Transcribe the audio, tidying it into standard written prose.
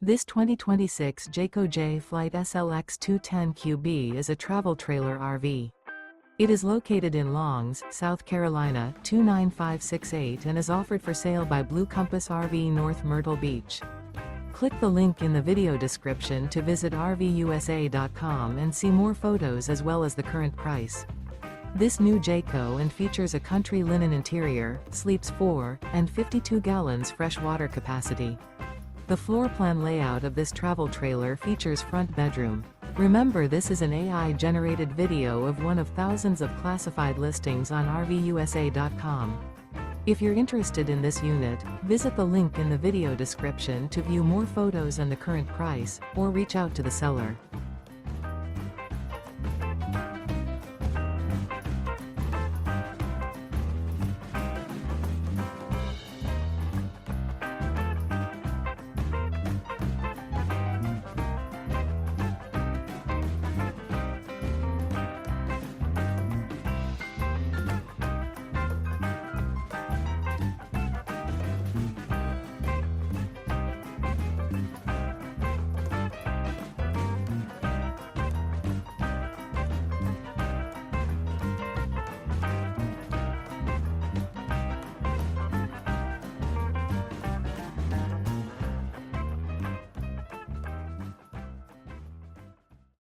This 2026 Jayco Jay Flight SLX 210QB is a travel trailer RV. It is located in Longs, South Carolina 29568 and is offered for sale by Blue Compass RV North Myrtle Beach. Click the link in the video description to visit RVUSA.com and see more photos as well as the current price. This new Jayco and features a country linen interior, sleeps 4, and 52 gallons fresh water capacity. The floor plan layout of this travel trailer features front bedroom. Remember, this is an AI-generated video of one of thousands of classified listings on RVUSA.com. If you're interested in this unit, visit the link in the video description to view more photos and the current price, or reach out to the seller.